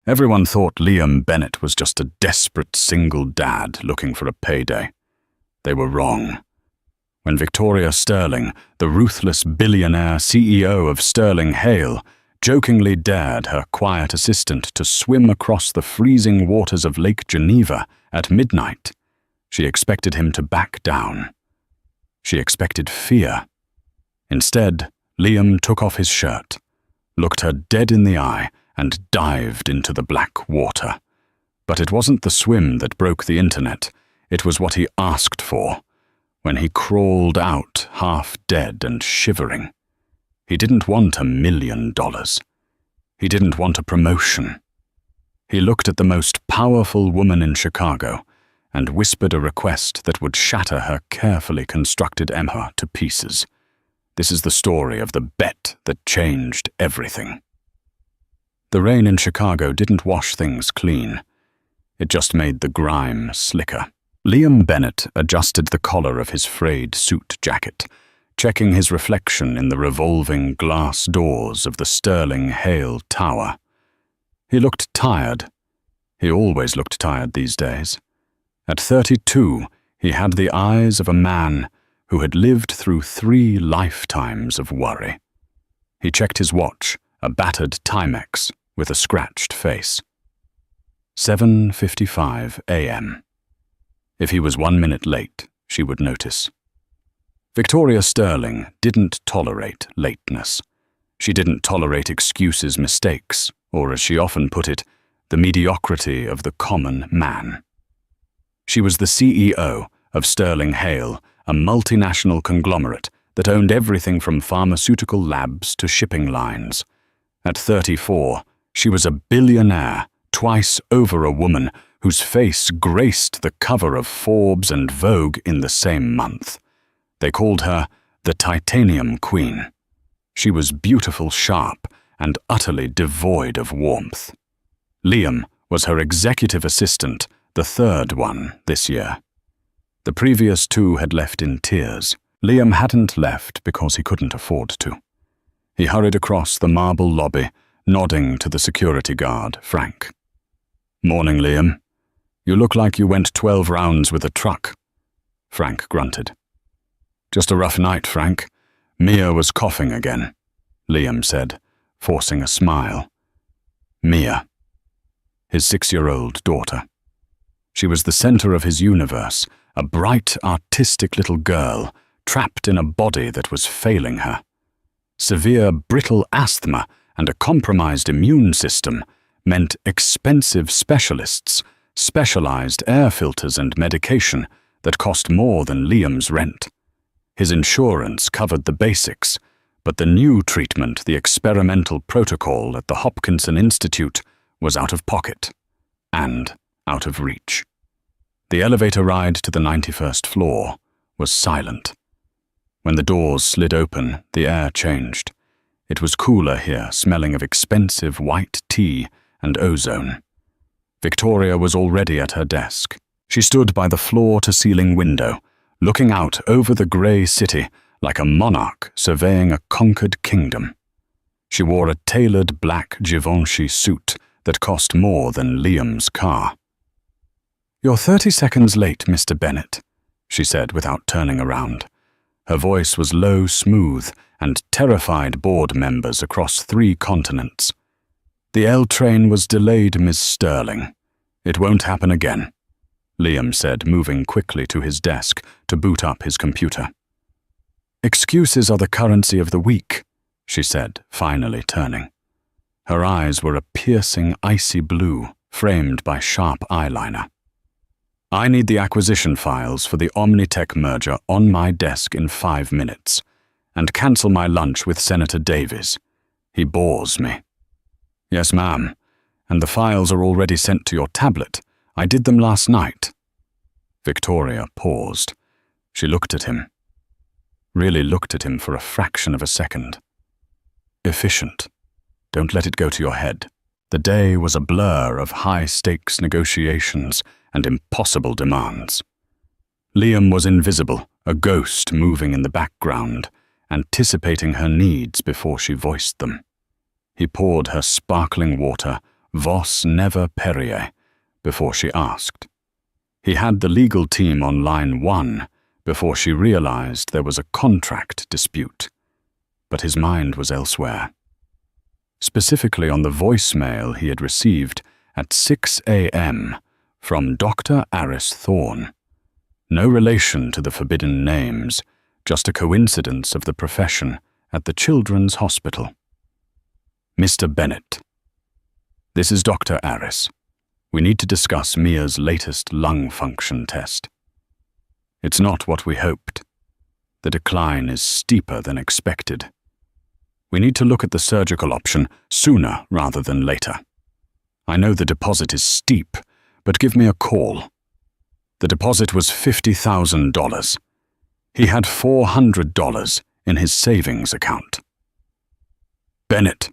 Everyone thought Liam Bennett was just a desperate single dad looking for a payday. They were wrong. When Victoria Sterling, the ruthless billionaire CEO of Sterling Hale, jokingly dared her quiet assistant to swim across the freezing waters of Lake Geneva at midnight, she expected him to back down. She expected fear. Instead, Liam took off his shirt, looked her dead in the eye, and dived into the black water. But it wasn't the swim that broke the internet. It was what he asked for, when he crawled out half dead and shivering. He didn't want $1 million. He didn't want a promotion. He looked at the most powerful woman in Chicago and whispered a request that would shatter her carefully constructed empire to pieces. This is the story of the bet that changed everything. The rain in Chicago didn't wash things clean. It just made the grime slicker. Liam Bennett adjusted the collar of his frayed suit jacket, checking his reflection in the revolving glass doors of the Sterling Hale Tower. He looked tired. He always looked tired these days. At 32, he had the eyes of a man who had lived through 3 lifetimes of worry. He checked his watch, a battered Timex with a scratched face. 7:55 a.m. If he was 1 minute late, she would notice. Victoria Sterling didn't tolerate lateness. She didn't tolerate excuses, mistakes, or as she often put it, the mediocrity of the common man. She was the CEO of Sterling Hale, a multinational conglomerate that owned everything from pharmaceutical labs to shipping lines. At 34, she was a billionaire, twice over a woman whose face graced the cover of Forbes and Vogue in the same month. They called her the Titanium Queen. She was beautiful, sharp, and utterly devoid of warmth. Liam was her executive assistant, the 3rd one this year. The previous 2 had left in tears. Liam hadn't left because he couldn't afford to. He hurried across the marble lobby, nodding to the security guard, Frank. "Morning, Liam. You look like you went 12 rounds with a truck." Frank grunted. "Just a rough night, Frank. Mia was coughing again," Liam said, forcing a smile. Mia. His 6-year-old daughter. She was the center of his universe, a bright, artistic little girl, trapped in a body that was failing her. Severe brittle asthma and a compromised immune system meant expensive specialists, specialized air filters and medication that cost more than Liam's rent. His insurance covered the basics, but the new treatment, the experimental protocol at the Hopkinson Institute, was out of pocket and out of reach. The elevator ride to the 91st floor was silent. When the doors slid open, the air changed. It was cooler here, smelling of expensive white tea and ozone. Victoria was already at her desk. She stood by the floor-to-ceiling window, looking out over the grey city like a monarch surveying a conquered kingdom. She wore a tailored black Givenchy suit that cost more than Liam's car. "You're 30 seconds late, Mr. Bennett," she said without turning around. Her voice was low, smooth, and terrified board members across 3 continents. "The L train was delayed, Miss Sterling. It won't happen again," Liam said, moving quickly to his desk to boot up his computer. "Excuses are the currency of the weak," she said, finally turning. Her eyes were a piercing, icy blue, framed by sharp eyeliner. "I need the acquisition files for the Omnitech merger on my desk in 5 minutes, and cancel my lunch with Senator Davies. He bores me." "Yes, ma'am, and the files are already sent to your tablet. I did them last night." Victoria paused. She looked at him. Really looked at him for a fraction of a second. Efficient. Don't let it go to your head. The day was a blur of high-stakes negotiations and impossible demands. Liam was invisible, a ghost moving in the background, anticipating her needs before she voiced them. He poured her sparkling water, vos never perie, before she asked. He had the legal team on line 1 before she realized there was a contract dispute. But his mind was elsewhere. Specifically on the voicemail he had received at 6 a.m. from Dr. Aris Thorne. No relation to the forbidden names, just a coincidence of the profession at the Children's Hospital. Mr. Bennett. This is Dr. Aris. We need to discuss Mia's latest lung function test. It's not what we hoped. The decline is steeper than expected. We need to look at the surgical option sooner rather than later. I know the deposit is steep, but give me a call. The deposit was $50,000. He had $400 in his savings account. Bennett.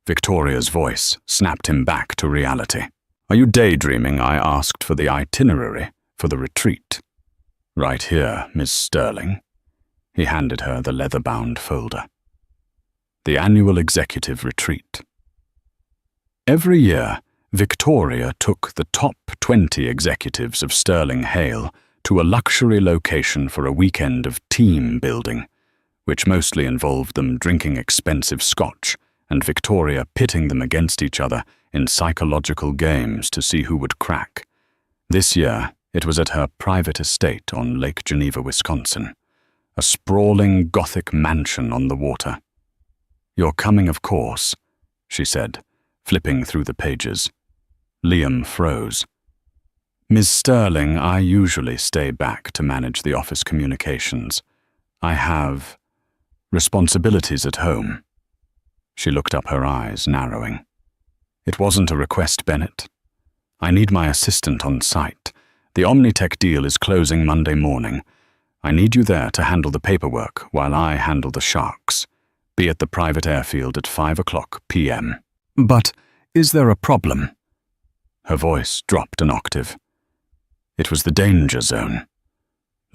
Victoria's voice snapped him back to reality. Are you daydreaming? I asked for the itinerary for the retreat. Right here, Miss Sterling. He handed her the leather-bound folder. The annual executive retreat. Every year, Victoria took the top 20 executives of Sterling Hale to a luxury location for a weekend of team building, which mostly involved them drinking expensive scotch and Victoria pitting them against each other in psychological games to see who would crack. This year, it was at her private estate on Lake Geneva, Wisconsin, a sprawling Gothic mansion on the water. You're coming, of course, she said, flipping through the pages. Liam froze. Ms. Sterling, I usually stay back to manage the office communications. I have responsibilities at home. She looked up, her eyes narrowing. It wasn't a request, Bennett. I need my assistant on site. The Omnitech deal is closing Monday morning. I need you there to handle the paperwork while I handle the sharks. Be at the private airfield at 5 p.m. But is there a problem? Her voice dropped an octave. It was the danger zone.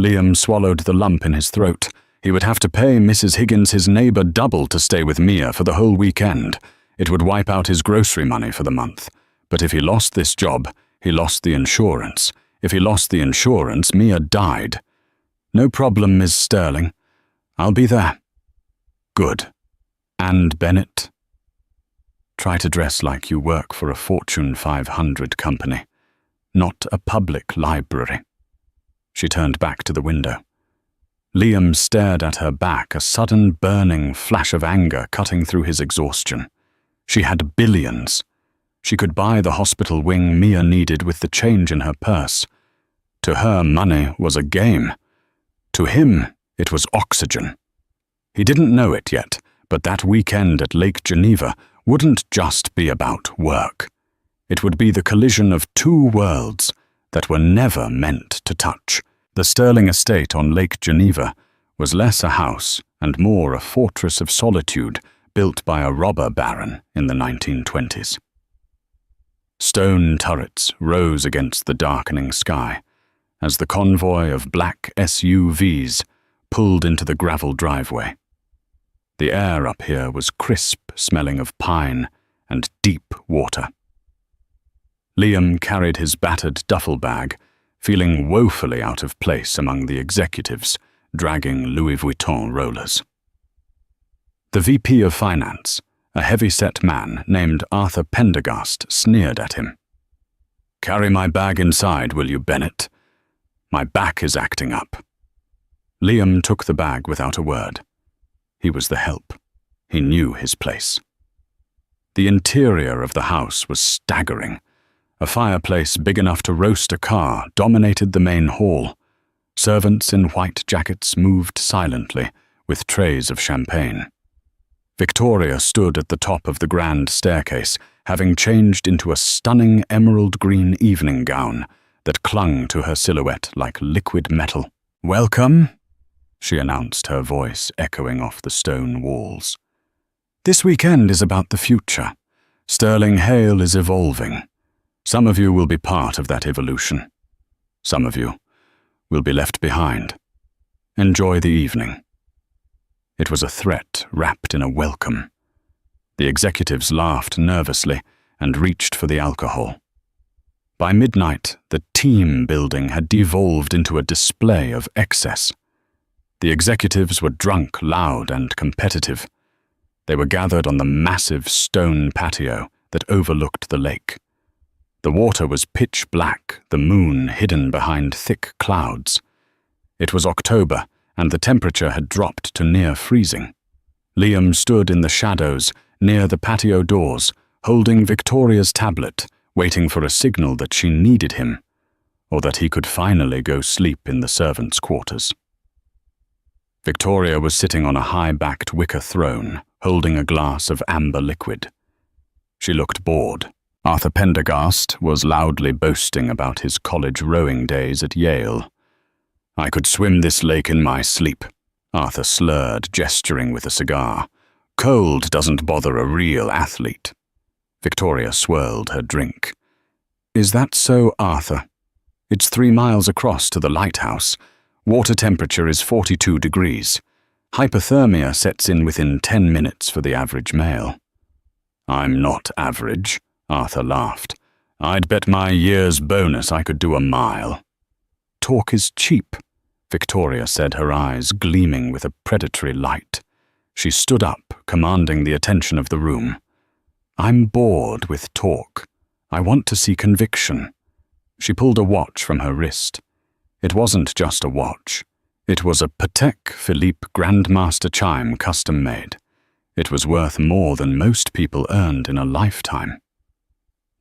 Liam swallowed the lump in his throat. He would have to pay Mrs. Higgins, his neighbor, double to stay with Mia for the whole weekend. It would wipe out his grocery money for the month. But if he lost this job, he lost the insurance. If he lost the insurance, Mia died. No problem, Ms. Sterling. I'll be there. Good. And Bennett? Try to dress like you work for a Fortune 500 company, not a public library. She turned back to the window. Liam stared at her back, a sudden burning flash of anger cutting through his exhaustion. She had billions. She could buy the hospital wing Mia needed with the change in her purse. To her, money was a game. To him, it was oxygen. He didn't know it yet, but that weekend at Lake Geneva wouldn't just be about work. It would be the collision of two worlds that were never meant to touch. The Sterling estate on Lake Geneva was less a house and more a fortress of solitude built by a robber baron in the 1920s. Stone turrets rose against the darkening sky as the convoy of black SUVs pulled into the gravel driveway. The air up here was crisp, smelling of pine and deep water. Liam carried his battered duffel bag, feeling woefully out of place among the executives, dragging Louis Vuitton rollers. The VP of Finance, a heavy-set man named Arthur Pendergast, sneered at him. "Carry my bag inside, will you, Bennett? My back is acting up." Liam took the bag without a word. He was the help. He knew his place. The interior of the house was staggering. A fireplace big enough to roast a car dominated the main hall. Servants in white jackets moved silently, with trays of champagne. Victoria stood at the top of the grand staircase, having changed into a stunning emerald green evening gown that clung to her silhouette like liquid metal. "Welcome," she announced, her voice echoing off the stone walls. "This weekend is about the future. Sterling Hale is evolving. Some of you will be part of that evolution. Some of you will be left behind. Enjoy the evening." It was a threat wrapped in a welcome. The executives laughed nervously, and reached for the alcohol. By midnight, the team building had devolved into a display of excess. The executives were drunk, loud, and competitive. They were gathered on the massive stone patio that overlooked the lake. The water was pitch black, the moon hidden behind thick clouds. It was October, and the temperature had dropped to near freezing. Liam stood in the shadows near the patio doors, holding Victoria's tablet, waiting for a signal that she needed him, or that he could finally go sleep in the servants' quarters. Victoria was sitting on a high-backed wicker throne, holding a glass of amber liquid. She looked bored. Arthur Pendergast was loudly boasting about his college rowing days at Yale. "I could swim this lake in my sleep," Arthur slurred, gesturing with a cigar. "Cold doesn't bother a real athlete." Victoria swirled her drink. "Is that so, Arthur? It's 3 miles across to the lighthouse. Water temperature is 42 degrees. Hypothermia sets in within 10 minutes for the average male." "I'm not average," Arthur laughed. "I'd bet my year's bonus I could do a mile." "Talk is cheap," Victoria said, her eyes gleaming with a predatory light. She stood up, commanding the attention of the room. "I'm bored with talk. I want to see conviction." She pulled a watch from her wrist. It wasn't just a watch. It was a Patek Philippe Grandmaster chime custom-made. It was worth more than most people earned in a lifetime.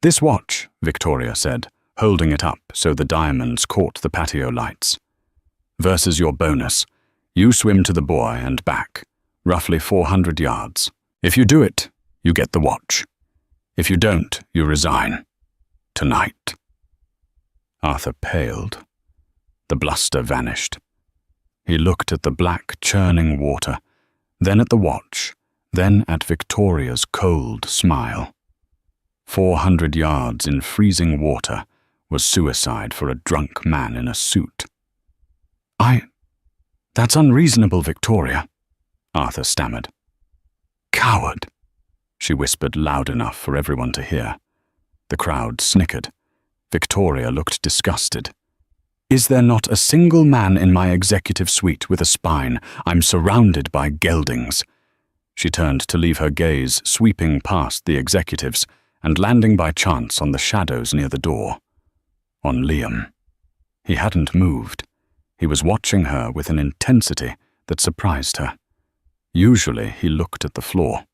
"This watch," Victoria said, holding it up so the diamonds caught the patio lights. "Versus your bonus. You swim to the buoy and back, roughly 400 yards. If you do it, you get the watch. If you don't, you resign. Tonight." Arthur paled. The bluster vanished. He looked at the black, churning water, then at the watch, then at Victoria's cold smile. 400 yards in freezing water was suicide for a drunk man in a suit. That's unreasonable, Victoria," Arthur stammered. "Coward," she whispered loud enough for everyone to hear. The crowd snickered. Victoria looked disgusted. "Is there not a single man in my executive suite with a spine? I'm surrounded by geldings." She turned to leave her gaze sweeping past the executives and landing by chance on the shadows near the door. On Liam. He hadn't moved. He was watching her with an intensity that surprised her. Usually he looked at the floor.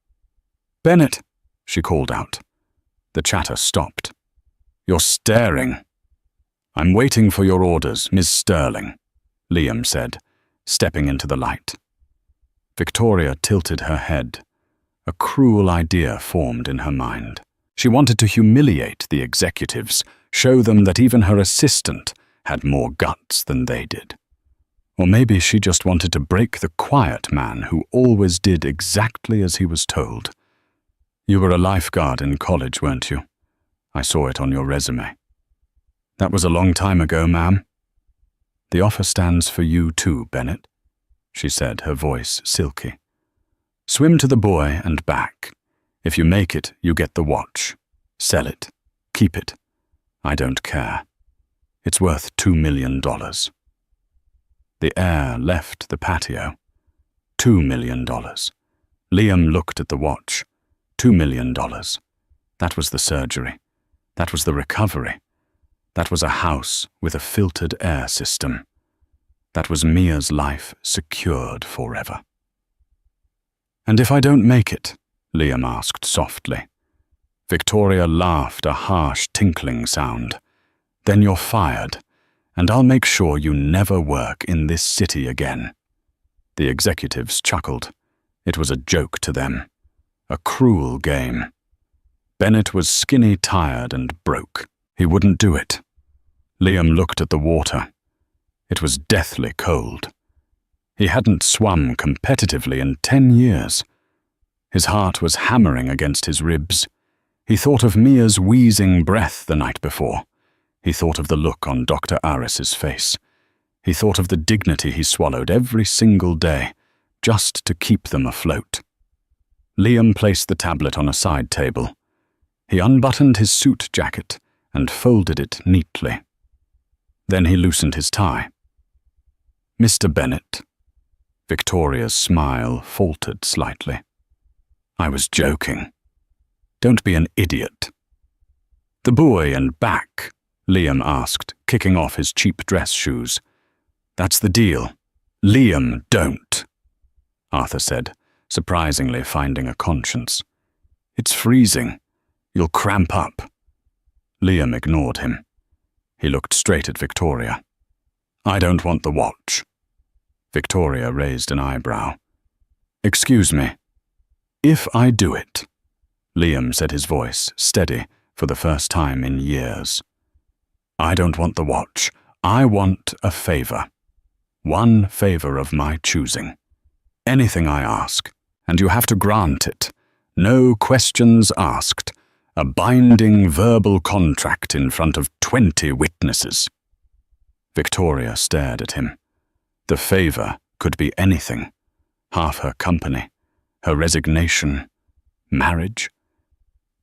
"Bennett," she called out. The chatter stopped. "You're staring." "I'm waiting for your orders, Miss Sterling," Liam said, stepping into the light. Victoria tilted her head. A cruel idea formed in her mind. She wanted to humiliate the executives, show them that even her assistant had more guts than they did. Or maybe she just wanted to break the quiet man who always did exactly as he was told. "You were a lifeguard in college, weren't you? I saw it on your resume." "That was a long time ago, ma'am." "The offer stands for you too, Bennett," she said, her voice silky. "Swim to the buoy and back. If you make it, you get the watch. Sell it. Keep it. I don't care. It's worth $2 million. The air left the patio. $2 million. Liam looked at the watch. $2 million. That was the surgery. That was the recovery. That was a house with a filtered air system. That was Mia's life secured forever. "And if I don't make it?" Liam asked softly. Victoria laughed, a harsh tinkling sound. "Then you're fired, and I'll make sure you never work in this city again." The executives chuckled. It was a joke to them. A cruel game. Bennett was skinny, tired, and broke. He wouldn't do it. Liam looked at the water. It was deathly cold. He hadn't swum competitively in 10 years. His heart was hammering against his ribs. He thought of Mia's wheezing breath the night before. He thought of the look on Dr. Aris's face. He thought of the dignity he swallowed every single day, just to keep them afloat. Liam placed the tablet on a side table. He unbuttoned his suit jacket and folded it neatly. Then he loosened his tie. "Mr. Bennett." Victoria's smile faltered slightly. "I was joking. Don't be an idiot." "The boy and back?" Liam asked, kicking off his cheap dress shoes. "That's the deal." "Liam, don't," Arthur said, surprisingly finding a conscience. "It's freezing. You'll cramp up." Liam ignored him. He looked straight at Victoria. "I don't want the watch." Victoria raised an eyebrow. "Excuse me." "If I do it," Liam said, his voice steady for the first time in years. "I don't want the watch. I want a favor. One favor of my choosing. Anything I ask, and you have to grant it. No questions asked. A binding verbal contract in front of 20 witnesses." Victoria stared at him. The favor could be anything. Half her company, her resignation, marriage.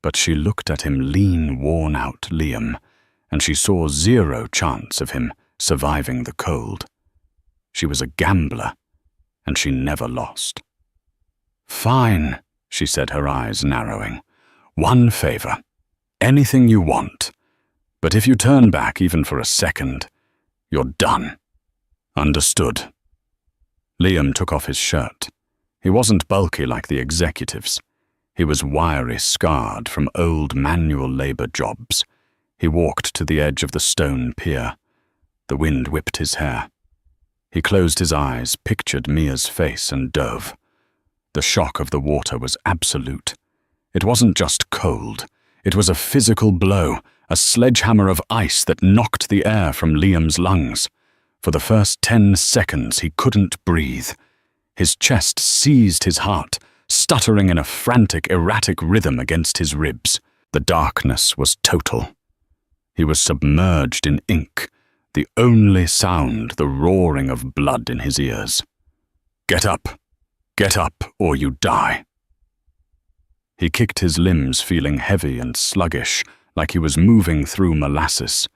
But she looked at him, lean, worn-out Liam, and she saw zero chance of him surviving the cold. She was a gambler, and she never lost. "Fine," she said, her eyes narrowing. "One favor. Anything you want. But if you turn back even for a second, you're done." "Understood." Liam took off his shirt. He wasn't bulky like the executives. He was wiry, scarred from old manual labor jobs. He walked to the edge of the stone pier. The wind whipped his hair. He closed his eyes, pictured Mia's face, and dove. The shock of the water was absolute. It wasn't just cold. It was a physical blow, a sledgehammer of ice that knocked the air from Liam's lungs. For the first 10 seconds, he couldn't breathe. His chest seized his heart, stuttering in a frantic, erratic rhythm against his ribs. The darkness was total. He was submerged in ink, the only sound the roaring of blood in his ears. Get up, or you die." He kicked his limbs, feeling heavy and sluggish, like he was moving through molasses.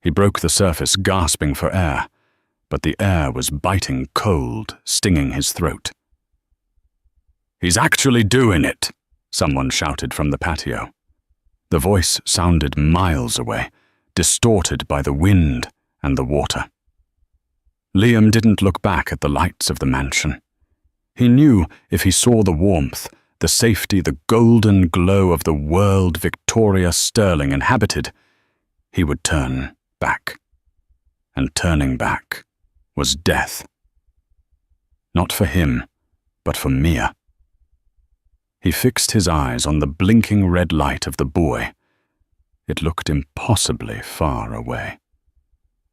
He broke the surface, gasping for air, but the air was biting cold, stinging his throat. "He's actually doing it," someone shouted from the patio. The voice sounded miles away, distorted by the wind and the water. Liam didn't look back at the lights of the mansion. He knew if he saw the warmth, the safety, the golden glow of the world Victoria Sterling inhabited, he would turn back. And turning back was death. Not for him, but for Mia. He fixed his eyes on the blinking red light of the buoy. It looked impossibly far away.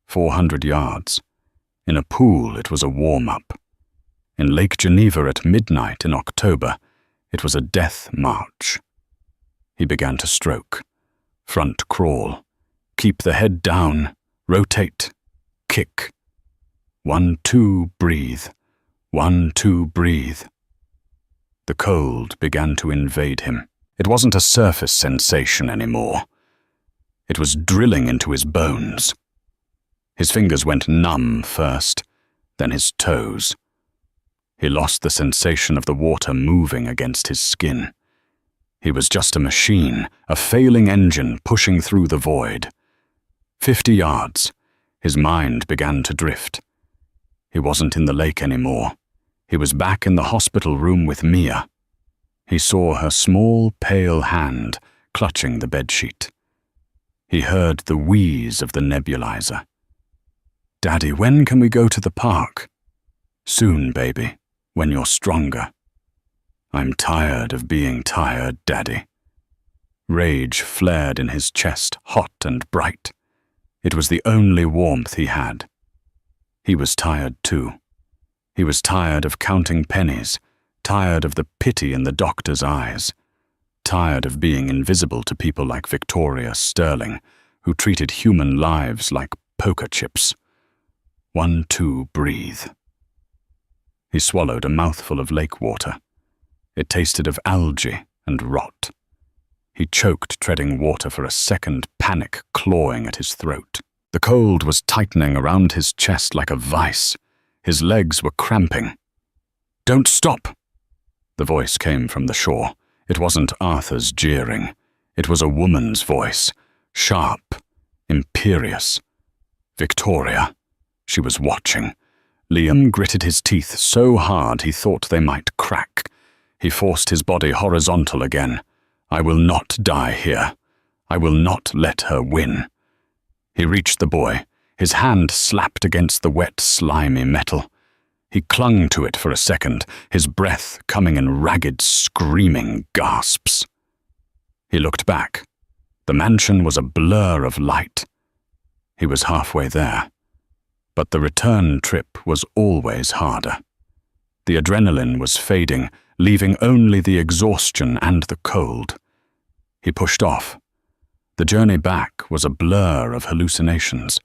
400 yards. In a pool, it was a warm-up. In Lake Geneva at midnight in October, it was a death march. He began to stroke, front crawl, keep the head down, rotate, kick. 1, 2, breathe. 1, 2, breathe. The cold began to invade him. It wasn't a surface sensation anymore. It was drilling into his bones. His fingers went numb first, then his toes. He lost the sensation of the water moving against his skin. He was just a machine, a failing engine pushing through the void. 50 yards. His mind began to drift. He wasn't in the lake anymore. He was back in the hospital room with Mia. He saw her small, pale hand clutching the bedsheet. He heard the wheeze of the nebulizer. "Daddy, when can we go to the park?" "Soon, baby, when you're stronger." "I'm tired of being tired, Daddy." Rage flared in his chest, hot and bright. It was the only warmth he had. He was tired too. He was tired of counting pennies, tired of the pity in the doctor's eyes, tired of being invisible to people like Victoria Sterling, who treated human lives like poker chips. 1, 2, breathe. He swallowed a mouthful of lake water. It tasted of algae and rot. He choked, treading water for a second, panic clawing at his throat. The cold was tightening around his chest like a vice. His legs were cramping. "Don't stop!" The voice came from the shore. It wasn't Arthur's jeering. It was a woman's voice, sharp, imperious. Victoria. She was watching. Liam gritted his teeth so hard he thought they might crack. He forced his body horizontal again. "I will not die here. I will not let her win." He reached the boy. His hand slapped against the wet, slimy metal. He clung to it for a second, his breath coming in ragged, screaming gasps. He looked back. The mansion was a blur of light. He was halfway there. But the return trip was always harder. The adrenaline was fading, leaving only the exhaustion and the cold. He pushed off. The journey back was a blur of hallucinations.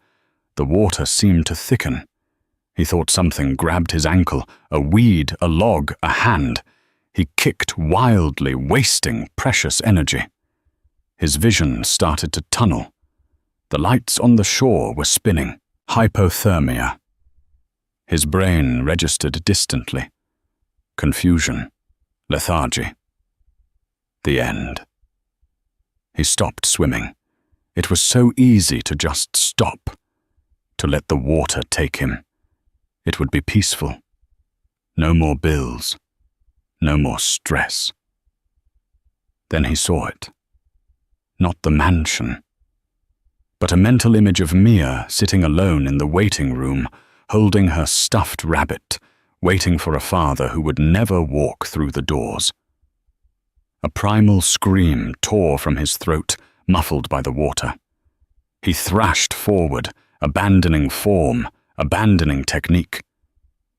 The water seemed to thicken. He thought something grabbed his ankle, a weed, a log, a hand. He kicked wildly, wasting precious energy. His vision started to tunnel. The lights on the shore were spinning. Hypothermia. His brain registered distantly. Confusion. Lethargy. The end. He stopped swimming. It was so easy to just stop, to let the water take him. It would be peaceful. No more bills. No more stress. Then he saw it. Not the mansion, but a mental image of Mia sitting alone in the waiting room, holding her stuffed rabbit, waiting for a father who would never walk through the doors. A primal scream tore from his throat, muffled by the water. He thrashed forward, abandoning form, abandoning technique.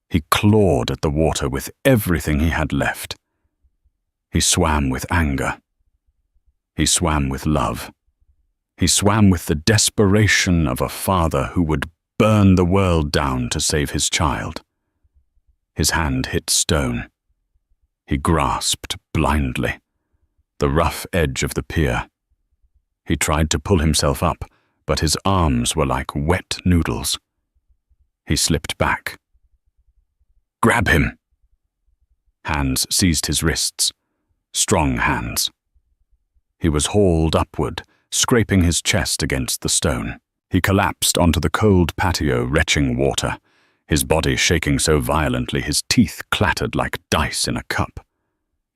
He clawed at the water with everything he had left. He swam with anger. He swam with love. He swam with the desperation of a father who would burn the world down to save his child. His hand hit stone. He grasped blindly the rough edge of the pier. He tried to pull himself up, but his arms were like wet noodles. He slipped back. "Grab him!" Hands seized his wrists. Strong hands. He was hauled upward, scraping his chest against the stone. He collapsed onto the cold patio, retching water, his body shaking so violently his teeth clattered like dice in a cup.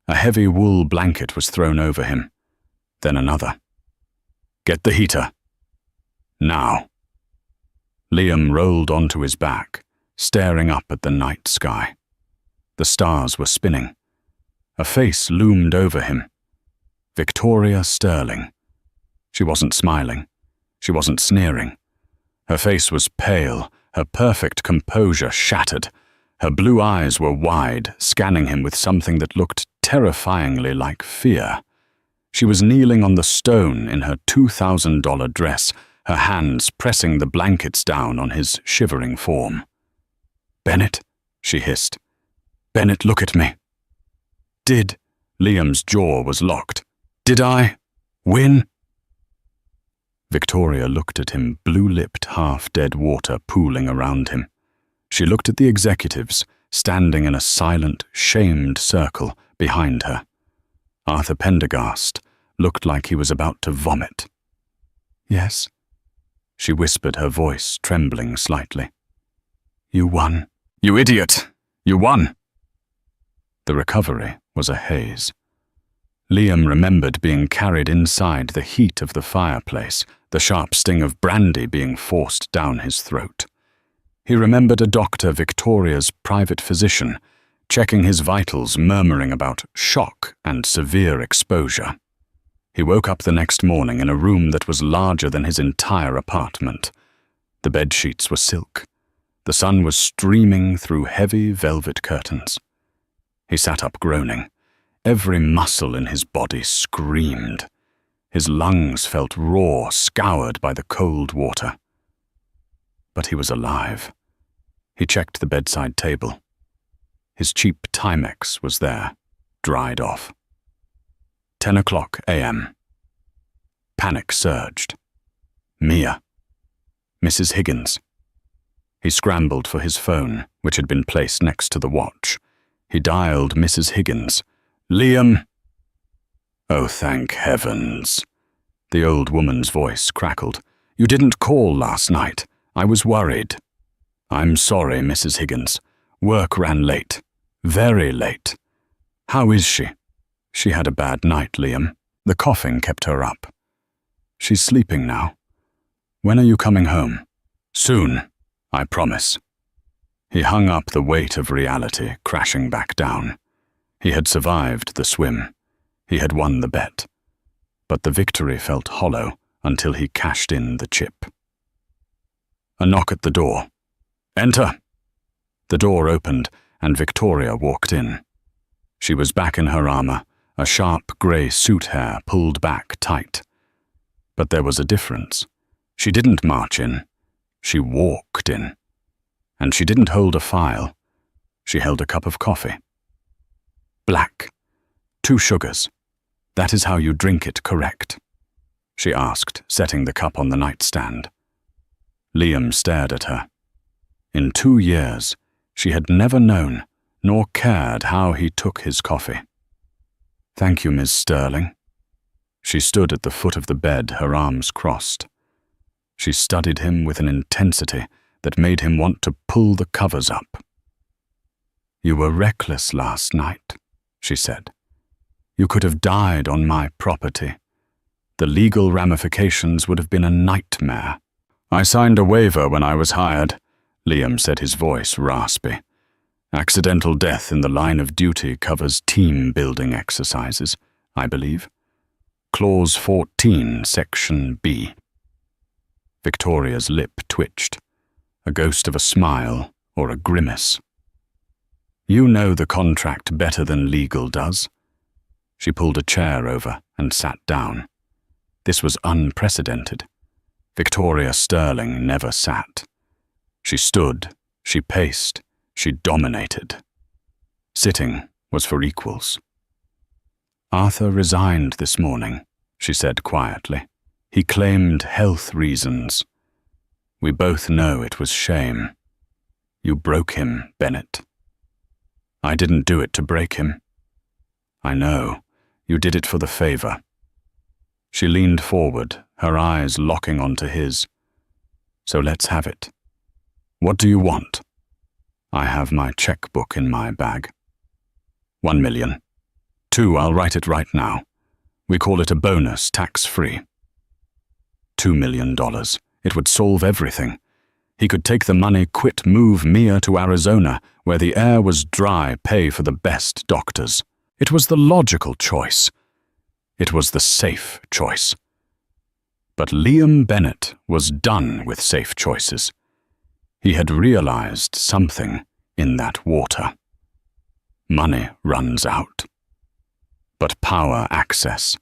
A heavy wool blanket was thrown over him. Then another. "Get the heater." Now. Liam rolled onto his back, staring up at the night sky. The stars were spinning. A face loomed over him. Victoria Sterling. She wasn't smiling. She wasn't sneering. Her face was pale, her perfect composure shattered. Her blue eyes were wide, scanning him with something that looked terrifyingly like fear. She was kneeling on the stone in her $2,000 dress, her hands pressing the blankets down on his shivering form. "Bennett," she hissed. "Bennett, look at me." "Did," Liam's jaw was locked. "Did I win?" Victoria looked at him, blue-lipped, half-dead water pooling around him. She looked at the executives, standing in a silent, shamed circle behind her. Arthur Pendergast looked like he was about to vomit. "Yes," she whispered, her voice trembling slightly. "You won." "You idiot! You won!" The recovery was a haze. Liam remembered being carried inside the heat of the fireplace, the sharp sting of brandy being forced down his throat. He remembered a doctor, Victoria's private physician, checking his vitals, murmuring about shock and severe exposure. He woke up the next morning in a room that was larger than his entire apartment. The bedsheets were silk. The sun was streaming through heavy velvet curtains. He sat up groaning. Every muscle in his body screamed. His lungs felt raw, scoured by the cold water. But he was alive. He checked the bedside table. His cheap Timex was there, dried off. 10 o'clock a.m. Panic surged. Mia. Mrs. Higgins. He scrambled for his phone, which had been placed next to the watch. He dialed Mrs. Higgins. Liam. Oh, thank heavens. The old woman's voice crackled. You didn't call last night. I was worried. I'm sorry, Mrs. Higgins. Work ran late. Very late. How is she? She had a bad night, Liam. The coughing kept her up. She's sleeping now. When are you coming home? Soon, I promise. He hung up, the weight of reality crashing back down. He had survived the swim. He had won the bet. But the victory felt hollow until he cashed in the chip. A knock at the door. Enter. The door opened and Victoria walked in. She was back in her armor, a sharp grey suit hair pulled back tight. But there was a difference. She didn't march in. She walked in. And she didn't hold a file. She held a cup of coffee. Black. 2 sugars. That is how you drink it, correct? She asked, setting the cup on the nightstand. Liam stared at her. In 2 years, she had never known nor cared how he took his coffee. Thank you, Miss Sterling. She stood at the foot of the bed, her arms crossed. She studied him with an intensity that made him want to pull the covers up. You were reckless last night, she said. You could have died on my property. The legal ramifications would have been a nightmare. I signed a waiver when I was hired, Liam said, his voice raspy. Accidental death in the line of duty covers team-building exercises, I believe. Clause 14, Section B. Victoria's lip twitched, a ghost of a smile or a grimace. You know the contract better than legal does. She pulled a chair over and sat down. This was unprecedented. Victoria Sterling never sat. She stood, she paced, she dominated. Sitting was for equals. Arthur resigned this morning, she said quietly. He claimed health reasons. We both know it was shame. You broke him, Bennett. I didn't do it to break him. I know. You did it for the favor. She leaned forward, her eyes locking onto his. So let's have it. What do you want? I have my checkbook in my bag. 1 million. 2, I'll write it right now. We call it a bonus, tax-free. $2 million. It would solve everything. He could take the money, quit, move Mia to Arizona, where the air was dry, pay for the best doctors. It was the logical choice. It was the safe choice. But Liam Bennett was done with safe choices. He had realized something in that water. Money runs out. But power, access,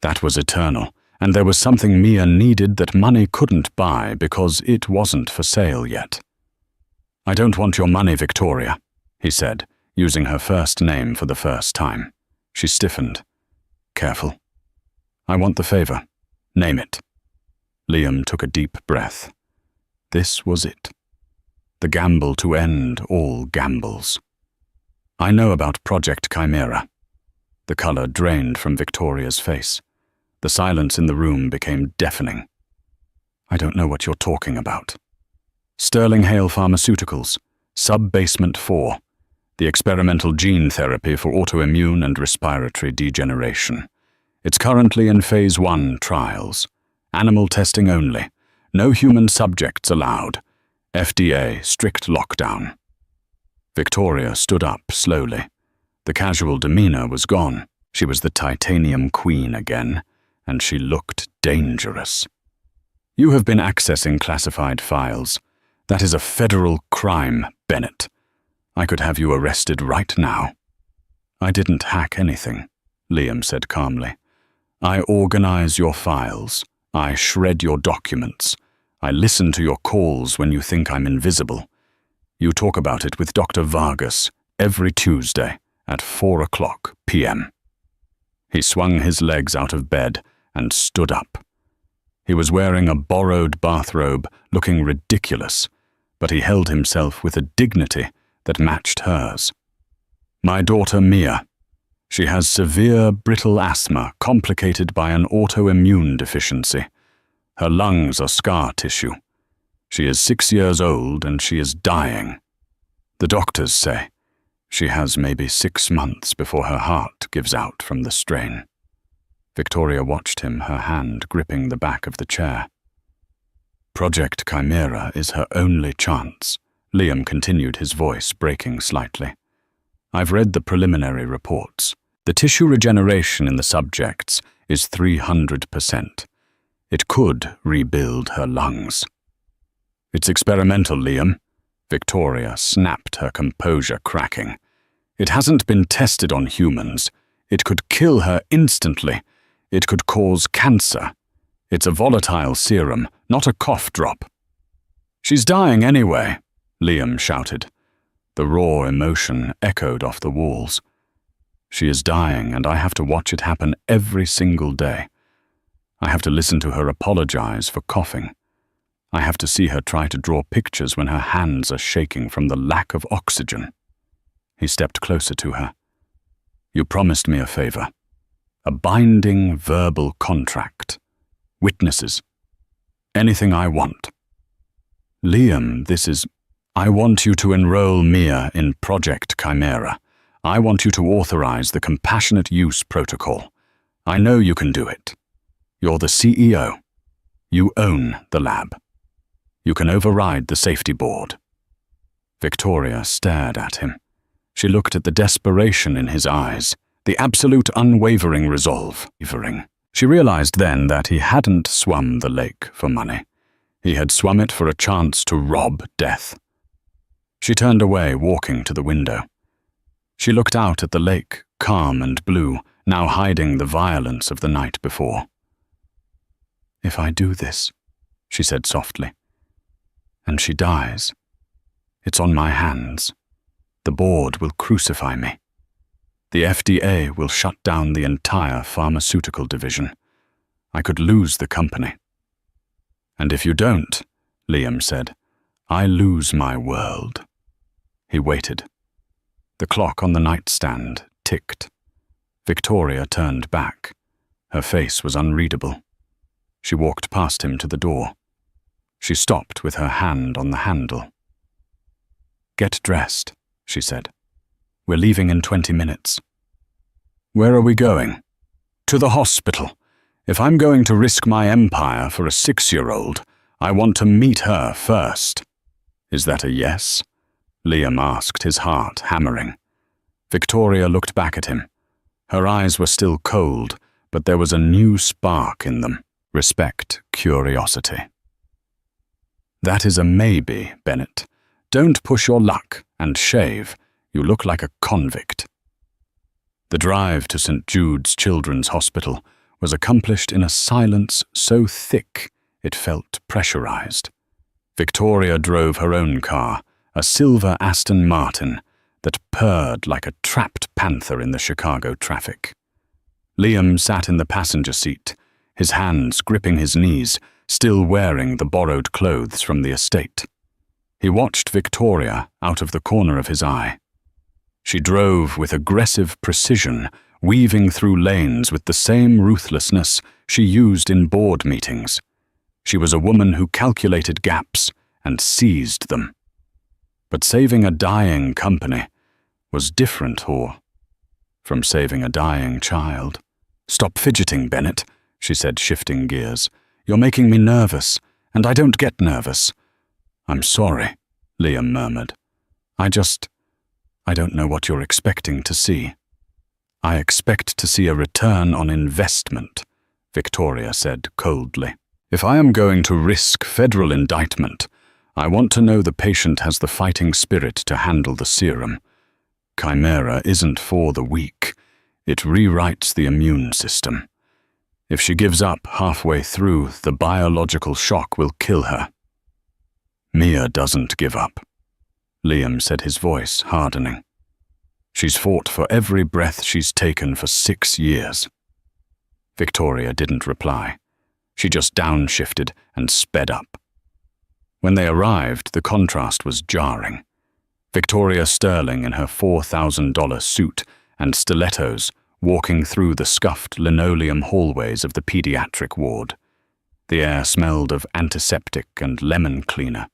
that was eternal, and there was something Mia needed that money couldn't buy because it wasn't for sale yet. I don't want your money, Victoria, he said, using her first name for the first time. She stiffened. Careful. I want the favor. Name it. Liam took a deep breath. This was it. The gamble to end all gambles. I know about Project Chimera. The color drained from Victoria's face. The silence in the room became deafening. I don't know what you're talking about. Sterling Hale Pharmaceuticals, Sub-Basement 4, the experimental gene therapy for autoimmune and respiratory degeneration. It's currently in Phase 1 trials. Animal testing only. No human subjects allowed. FDA strict lockdown. Victoria stood up slowly. The casual demeanor was gone. She was the titanium queen again, and she looked dangerous. You have been accessing classified files. That is a federal crime, Bennett. I could have you arrested right now. I didn't hack anything, Liam said calmly. I organize your files. I shred your documents. I listen to your calls when you think I'm invisible. You talk about it with Dr. Vargas every Tuesday at 4:00 p.m. He swung his legs out of bed and stood up. He was wearing a borrowed bathrobe, looking ridiculous, but he held himself with a dignity that matched hers. "My daughter Mia. She has severe brittle asthma complicated by an autoimmune deficiency. Her lungs are scar tissue. She is 6 years old and she is dying. The doctors say she has maybe 6 months before her heart gives out from the strain." Victoria watched him, her hand gripping the back of the chair. "Project Chimera is her only chance," Liam continued, his voice breaking slightly. "I've read the preliminary reports. The tissue regeneration in the subjects is 300%. It could rebuild her lungs." "It's experimental, Liam." Victoria snapped, her composure cracking. "It hasn't been tested on humans. It could kill her instantly. It could cause cancer. It's a volatile serum, not a cough drop." "She's dying anyway," Liam shouted. The raw emotion echoed off the walls. "She is dying, and I have to watch it happen every single day. I have to listen to her apologize for coughing. I have to see her try to draw pictures when her hands are shaking from the lack of oxygen." He stepped closer to her. "You promised me a favor. A binding verbal contract. Witnesses. Anything I want." "Liam, I want you to enroll Mia in Project Chimera. I want you to authorize the compassionate use protocol. I know you can do it. You're the CEO. You own the lab. You can override the safety board." Victoria stared at him. She looked at the desperation in his eyes, the absolute unwavering resolve. She realized then that he hadn't swum the lake for money. He had swum it for a chance to rob death. She turned away, walking to the window. She looked out at the lake, calm and blue, now hiding the violence of the night before. "If I do this," she said softly, "and she dies, it's on my hands. The board will crucify me. The FDA will shut down the entire pharmaceutical division. I could lose the company." "And if you don't," Liam said, "I lose my world." He waited. The clock on the nightstand ticked. Victoria turned back. Her face was unreadable. She walked past him to the door. She stopped with her hand on the handle. "Get dressed," she said. "We're leaving in 20 minutes. "Where are we going?" "To the hospital. If I'm going to risk my empire for a 6-year-old, I want to meet her first." "Is that a yes?" Liam asked, his heart hammering. Victoria looked back at him. Her eyes were still cold, but there was a new spark in them. Respect, curiosity. "That is a maybe, Bennett. Don't push your luck and shave. You look like a convict." The drive to St. Jude's Children's Hospital was accomplished in a silence so thick it felt pressurized. Victoria drove her own car, a silver Aston Martin that purred like a trapped panther in the Chicago traffic. Liam sat in the passenger seat, his hands gripping his knees, still wearing the borrowed clothes from the estate. He watched Victoria out of the corner of his eye. She drove with aggressive precision, weaving through lanes with the same ruthlessness she used in board meetings. She was a woman who calculated gaps and seized them. But saving a dying company was different from saving a dying child. "Stop fidgeting, Bennett," she said, shifting gears. "You're making me nervous, and I don't get nervous." "I'm sorry," Liam murmured. I don't know what you're expecting to see." "I expect to see a return on investment," Victoria said coldly. "If I am going to risk federal indictment, I want to know the patient has the fighting spirit to handle the serum. Chimera isn't for the weak. It rewrites the immune system. If she gives up halfway through, the biological shock will kill her." "Mia doesn't give up," Liam said, his voice hardening. "She's fought for every breath she's taken for 6 years." Victoria didn't reply. She just downshifted and sped up. When they arrived, the contrast was jarring. Victoria Sterling in her $4,000 suit and stilettos walking through the scuffed linoleum hallways of the pediatric ward. The air smelled of antiseptic and lemon cleaner.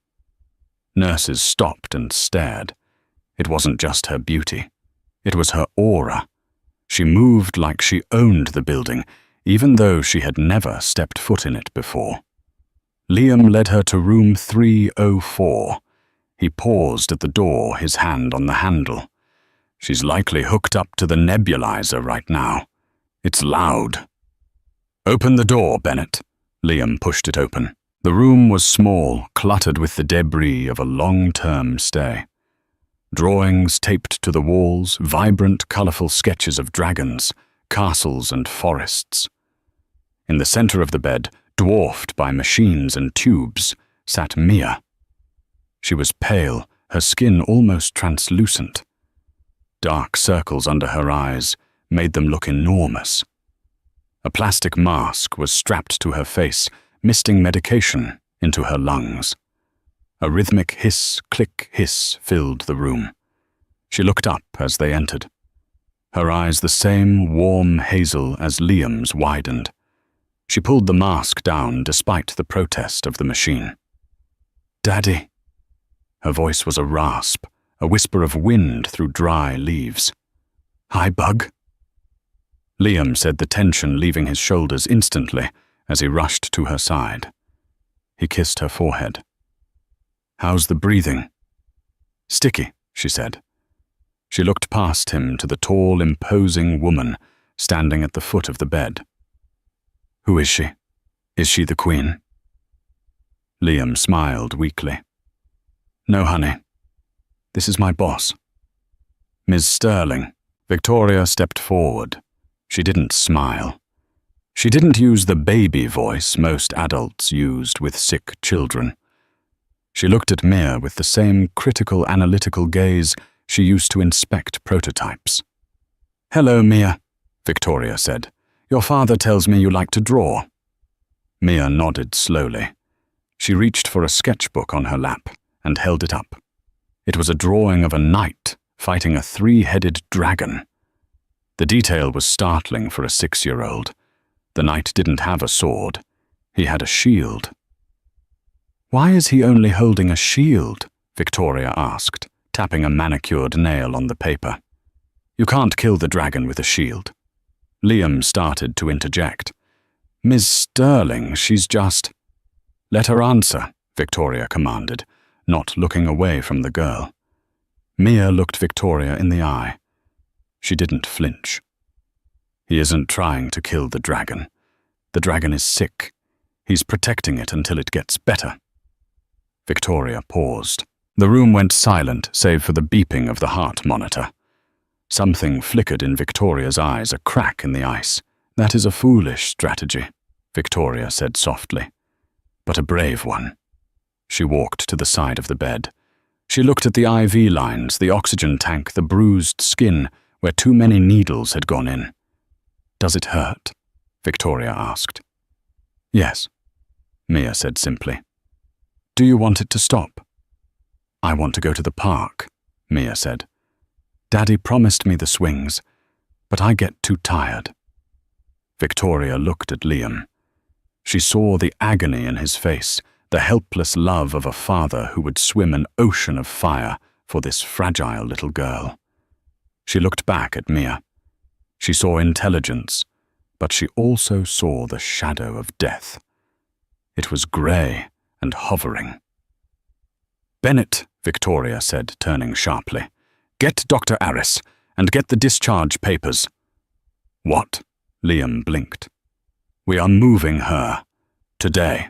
Nurses stopped and stared. It wasn't just her beauty. It was her aura. She moved like she owned the building, even though she had never stepped foot in it before. Liam led her to room 304. He paused at the door, his hand on the handle. She's likely hooked up to the nebulizer right now. It's loud. Open the door, Bennett. Liam pushed it open. The room was small, cluttered with the debris of a long-term stay. Drawings taped to the walls, vibrant, colorful sketches of dragons, castles and forests. In the center of the bed, dwarfed by machines and tubes, sat Mia. She was pale, her skin almost translucent. Dark circles under her eyes made them look enormous. A plastic mask was strapped to her face, misting medication into her lungs. A rhythmic hiss, click, hiss filled the room. She looked up as they entered. Her eyes the same warm hazel as Liam's widened. She pulled the mask down despite the protest of the machine. Daddy. Her voice was a rasp, a whisper of wind through dry leaves. Hi, Bug. Liam said, the tension leaving his shoulders instantly as he rushed to her side. He kissed her forehead. How's the breathing? Sticky, she said. She looked past him to the tall, imposing woman standing at the foot of the bed. Who is she? Is she the queen? Liam smiled weakly. No, honey. This is my boss. Ms. Sterling. Victoria stepped forward. She didn't smile. She didn't use the baby voice most adults used with sick children. She looked at Mia with the same critical, analytical gaze she used to inspect prototypes. Hello, Mia, Victoria said. Your father tells me you like to draw. Mia nodded slowly. She reached for a sketchbook on her lap and held it up. It was a drawing of a knight fighting a 3-headed dragon. The detail was startling for a 6-year-old. The knight didn't have a sword. He had a shield. Why is he only holding a shield? Victoria asked, tapping a manicured nail on the paper. You can't kill the dragon with a shield. Liam started to interject. Ms. Sterling, she's just... Let her answer, Victoria commanded, not looking away from the girl. Mia looked Victoria in the eye. She didn't flinch. He isn't trying to kill the dragon. The dragon is sick. He's protecting it until it gets better. Victoria paused. The room went silent save for the beeping of the heart monitor. Something flickered in Victoria's eyes, a crack in the ice. That is a foolish strategy, Victoria said softly, but a brave one. She walked to the side of the bed. She looked at the IV lines, the oxygen tank, the bruised skin where too many needles had gone in. Does it hurt? Victoria asked. Yes, Mia said simply. Do you want it to stop? I want to go to the park, Mia said. Daddy promised me the swings, but I get too tired. Victoria looked at Liam. She saw the agony in his face, the helpless love of a father who would swim an ocean of fire for this fragile little girl. She looked back at Mia. She saw intelligence, but she also saw the shadow of death. It was grey and hovering. Bennett, Victoria said, turning sharply. Get Dr. Aris, and get the discharge papers. What? Liam blinked. We are moving her. Today.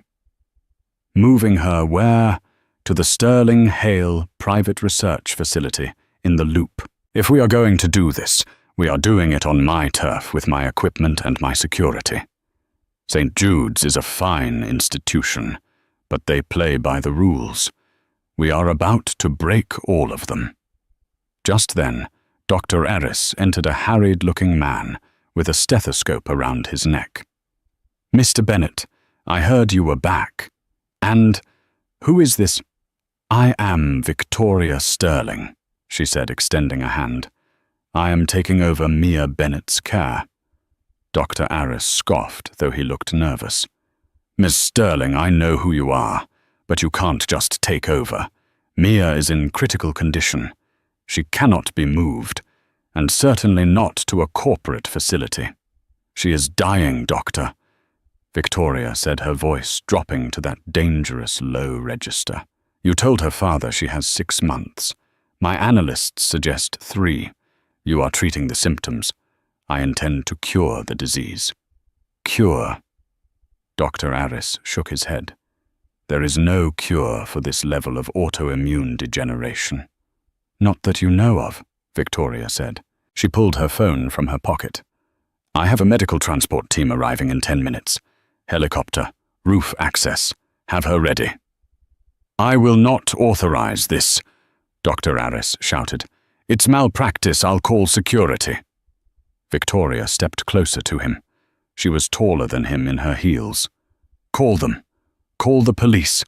Moving her where? To the Sterling Hale Private Research Facility in the Loop. If we are going to do this, we are doing it on my turf with my equipment and my security. St. Jude's is a fine institution, but they play by the rules. We are about to break all of them. Just then, Dr. Aris entered a harried-looking man with a stethoscope around his neck. "Mr. Bennett, I heard you were back. And who is this?" "I am Victoria Sterling," she said, extending a hand. "I am taking over Mia Bennett's care." Dr. Aris scoffed, though he looked nervous. "Miss Sterling, I know who you are, but you can't just take over. Mia is in critical condition. She cannot be moved, and certainly not to a corporate facility. She is dying, Doctor," Victoria said, her voice dropping to that dangerous low register. "You told her father she has 6 months. My analysts suggest 3. You are treating the symptoms. I intend to cure the disease." "Cure?" Dr. Aris shook his head. "There is no cure for this level of autoimmune degeneration." "Not that you know of," Victoria said. She pulled her phone from her pocket. "I have a medical transport team arriving in 10 minutes. Helicopter, roof access. Have her ready." "I will not authorize this," Dr. Aris shouted. "It's malpractice. I'll call security." Victoria stepped closer to him. She was taller than him in her heels. "Call them. Call the police.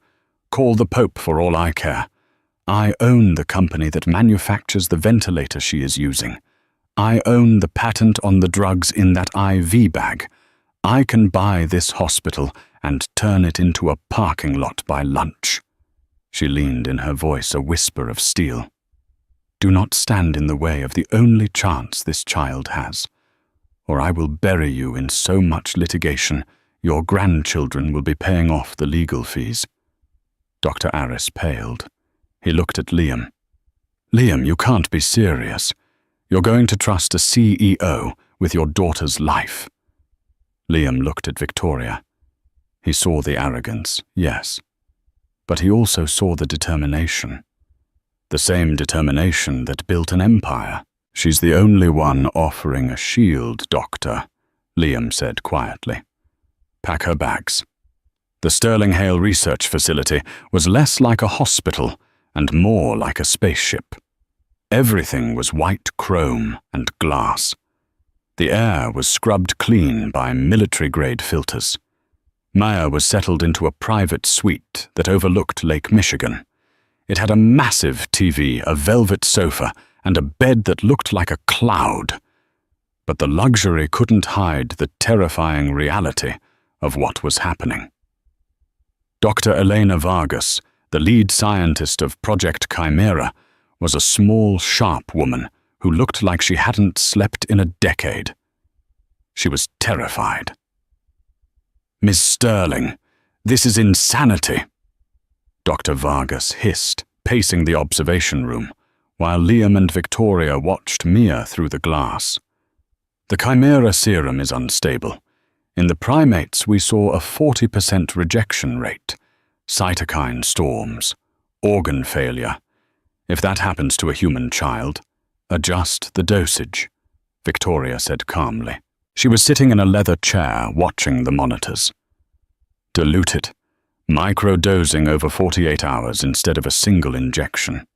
Call the Pope for all I care. I own the company that manufactures the ventilator she is using. I own the patent on the drugs in that IV bag. I can buy this hospital and turn it into a parking lot by lunch." She leaned, in her voice a whisper of steel. "Do not stand in the way of the only chance this child has, or I will bury you in so much litigation your grandchildren will be paying off the legal fees." Dr. Aris paled. He looked at Liam. "Liam, you can't be serious. You're going to trust a CEO with your daughter's life." Liam looked at Victoria. He saw the arrogance, yes, but he also saw the determination. The same determination that built an empire. "She's the only one offering a shield, Doctor," Liam said quietly. "Pack her bags." The Sterling Hale Research Facility was less like a hospital and more like a spaceship. Everything was white chrome and glass. The air was scrubbed clean by military-grade filters. Maya was settled into a private suite that overlooked Lake Michigan. It had a massive TV, a velvet sofa, and a bed that looked like a cloud. But the luxury couldn't hide the terrifying reality of what was happening. Dr. Elena Vargas, the lead scientist of Project Chimera, was a small, sharp woman who looked like she hadn't slept in a decade. She was terrified. "Miss Sterling, this is insanity," Dr. Vargas hissed, pacing the observation room, while Liam and Victoria watched Mia through the glass. "The Chimera serum is unstable. In the primates, we saw a 40% rejection rate, cytokine storms, organ failure. If that happens to a human child, adjust the dosage," Victoria said calmly. She was sitting in a leather chair watching the monitors. "Dilute it. Microdosing over 48 hours instead of a single injection.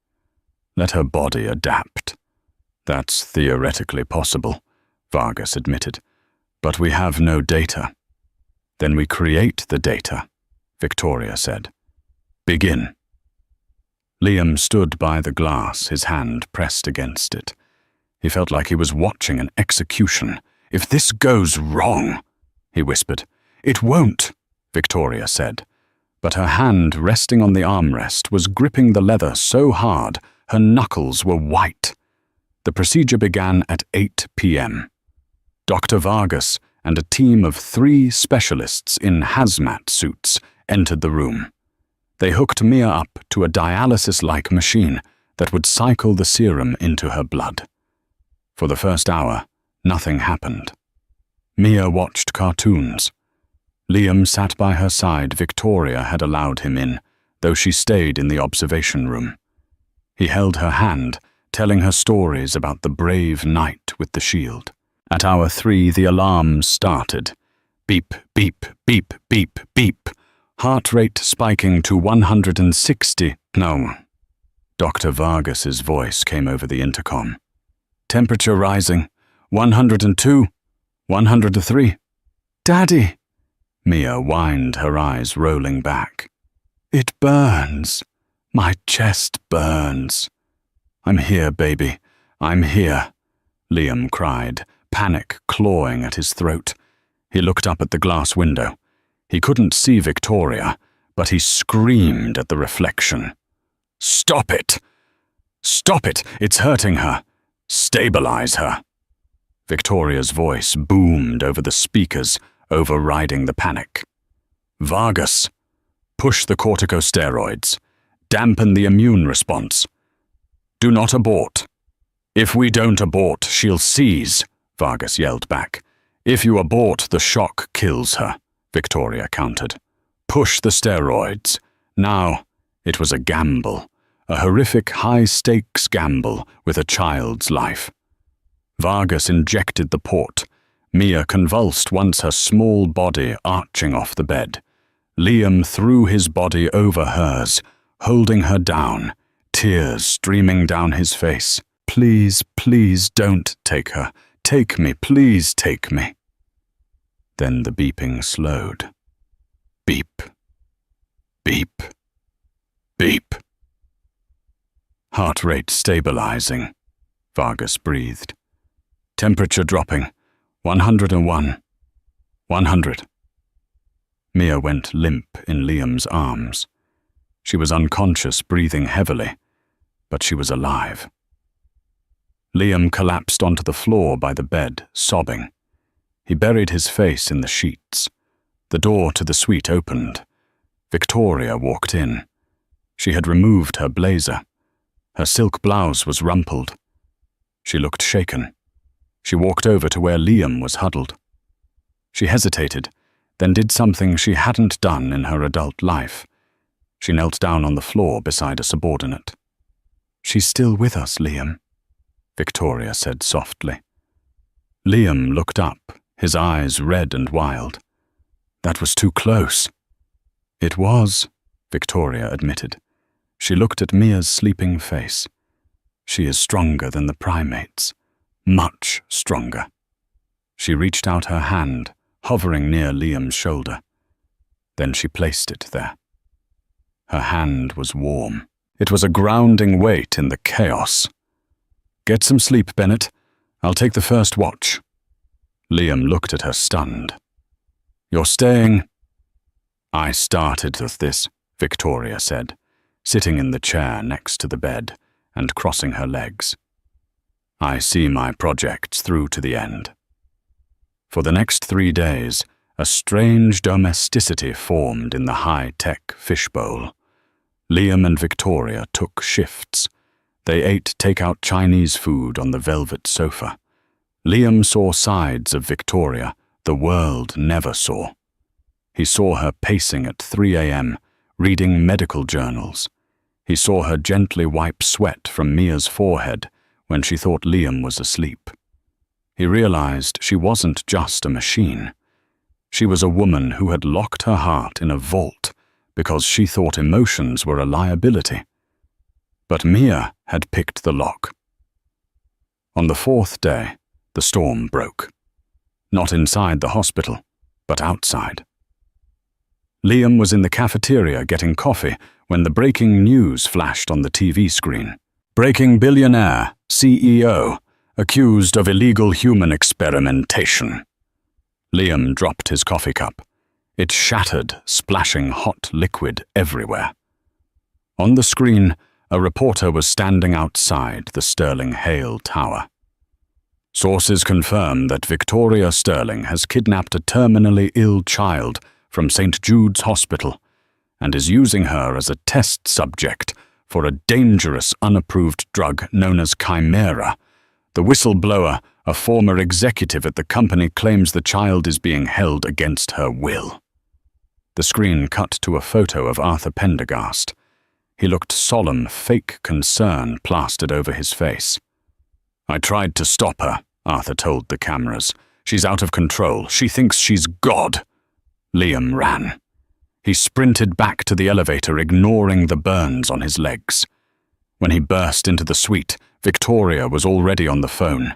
Let her body adapt." "That's theoretically possible," Vargas admitted. "But we have no data." "Then we create the data," Victoria said. "Begin." Liam stood by the glass, his hand pressed against it. He felt like he was watching an execution. "If this goes wrong," he whispered. "It won't," Victoria said. But her hand resting on the armrest was gripping the leather so hard her knuckles were white. The procedure began at 8 p.m. Dr. Vargas and a team of 3 specialists in hazmat suits entered the room. They hooked Mia up to a dialysis-like machine that would cycle the serum into her blood. For the first hour, nothing happened. Mia watched cartoons. Liam sat by her side. Victoria had allowed him in, though she stayed in the observation room. He held her hand, telling her stories about the brave knight with the shield. At hour 3, the alarms started. Beep, beep, beep, beep, beep. Heart rate spiking to 160. No. Dr. Vargas's voice came over the intercom. Temperature rising. 102. 103. Daddy! Mia whined, her eyes rolling back. It burns. My chest burns. I'm here, baby. I'm here, Liam cried, panic clawing at his throat. He looked up at the glass window. He couldn't see Victoria, but he screamed at the reflection. Stop it! Stop it! It's hurting her. Stabilize her. Victoria's voice boomed over the speakers, overriding the panic. Vargas, push the corticosteroids. Dampen the immune response. Do not abort. If we don't abort, she'll seize, Vargas yelled back. If you abort, the shock kills her, Victoria countered. Push the steroids. Now, it was a gamble, a horrific high-stakes gamble with a child's life. Vargas injected the port. Mia convulsed once, her small body arching off the bed. Liam threw his body over hers, holding her down, tears streaming down his face. Please, please don't take her. Take me, please take me. Then the beeping slowed. Beep. Beep. Beep. Heart rate stabilizing, Vargas breathed. Temperature dropping. 101. 100. Mia went limp in Liam's arms. She was unconscious, breathing heavily, but she was alive. Liam collapsed onto the floor by the bed, sobbing. He buried his face in the sheets. The door to the suite opened. Victoria walked in. She had removed her blazer. Her silk blouse was rumpled. She looked shaken. She walked over to where Liam was huddled. She hesitated, then did something she hadn't done in her adult life. She knelt down on the floor beside a subordinate. She's still with us, Liam, Victoria said softly. Liam looked up, his eyes red and wild. That was too close. It was, Victoria admitted. She looked at Mia's sleeping face. She is stronger than the primates. Much stronger. She reached out her hand, hovering near Liam's shoulder. Then she placed it there. Her hand was warm. It was a grounding weight in the chaos. Get some sleep, Bennett. I'll take the first watch. Liam looked at her stunned. You're staying? I started with this, Victoria said, sitting in the chair next to the bed and crossing her legs. I see my projects through to the end. For the next 3 days, a strange domesticity formed in the high-tech fishbowl. Liam and Victoria took shifts. They ate take-out Chinese food on the velvet sofa. Liam saw sides of Victoria the world never saw. He saw her pacing at 3 a.m., reading medical journals. He saw her gently wipe sweat from Mia's forehead when she thought Liam was asleep. He realized she wasn't just a machine. She was a woman who had locked her heart in a vault because she thought emotions were a liability. But Mia had picked the lock. On the 4th day, the storm broke. Not inside the hospital, but outside. Liam was in the cafeteria getting coffee when the breaking news flashed on the TV screen. Breaking billionaire, CEO, accused of illegal human experimentation. Liam dropped his coffee cup. It shattered, splashing hot liquid everywhere. On the screen, a reporter was standing outside the Sterling Hale Tower. Sources confirm that Victoria Sterling has kidnapped a terminally ill child from St. Jude's Hospital and is using her as a test subject for a dangerous unapproved drug known as Chimera. The whistleblower, a former executive at the company, claims the child is being held against her will. The screen cut to a photo of Arthur Pendergast. He looked solemn, fake concern plastered over his face. I tried to stop her, Arthur told the cameras. She's out of control. She thinks she's God. Liam ran. He sprinted back to the elevator, ignoring the burns on his legs. When he burst into the suite, Victoria was already on the phone.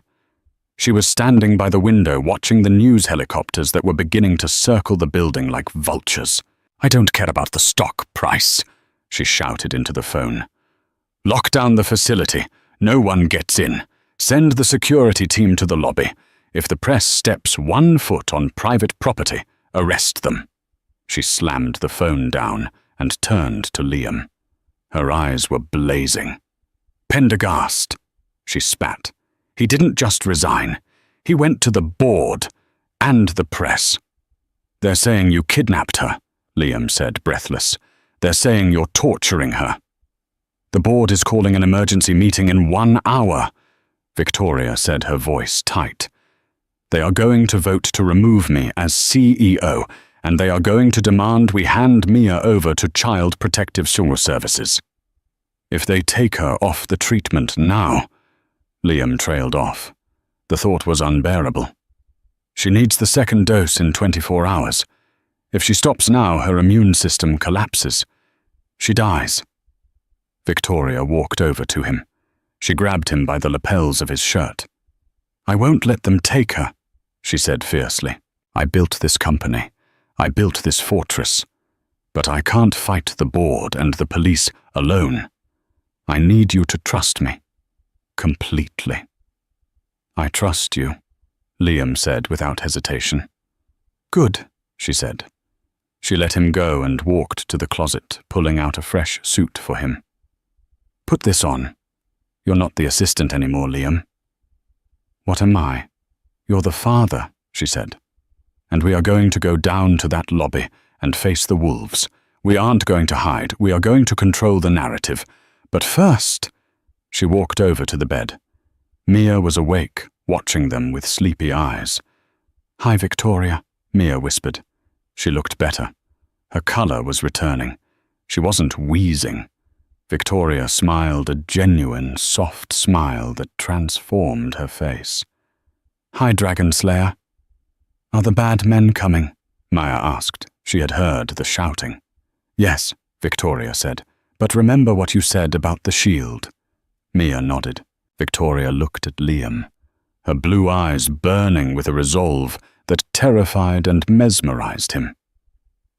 She was standing by the window watching the news helicopters that were beginning to circle the building like vultures. "I don't care about the stock price," she shouted into the phone. "Lock down the facility. No one gets in. Send the security team to the lobby. If the press steps 1 foot on private property, arrest them." She slammed the phone down and turned to Liam. Her eyes were blazing. "Pendergast," she spat. "He didn't just resign. He went to the board and the press." "They're saying you kidnapped her," Liam said, breathless. "They're saying you're torturing her." "The board is calling an emergency meeting in 1 hour," Victoria said, her voice tight. "They are going to vote to remove me as CEO, and they are going to demand we hand Mia over to Child Protective Services. If they take her off the treatment now—" Liam trailed off. The thought was unbearable. "She needs the second dose in 24 hours. If she stops now, her immune system collapses. She dies." Victoria walked over to him. She grabbed him by the lapels of his shirt. "I won't let them take her," she said fiercely. "I built this company. I built this fortress. But I can't fight the board and the police alone. I need you to trust me. Completely." "I trust you," Liam said without hesitation. "Good," she said. She let him go and walked to the closet, pulling out a fresh suit for him. "Put this on. You're not the assistant anymore, Liam." "What am I?" "You're the father," she said. "And we are going to go down to that lobby and face the wolves. We aren't going to hide. We are going to control the narrative. But first—" She walked over to the bed. Mia was awake, watching them with sleepy eyes. "Hi, Victoria," Mia whispered. She looked better. Her color was returning. She wasn't wheezing. Victoria smiled a genuine, soft smile that transformed her face. "Hi, Dragon Slayer." "Are the bad men coming?" Maya asked. She had heard the shouting. "Yes," Victoria said. "But remember what you said about the shield." Mia nodded. Victoria looked at Liam, her blue eyes burning with a resolve that terrified and mesmerized him.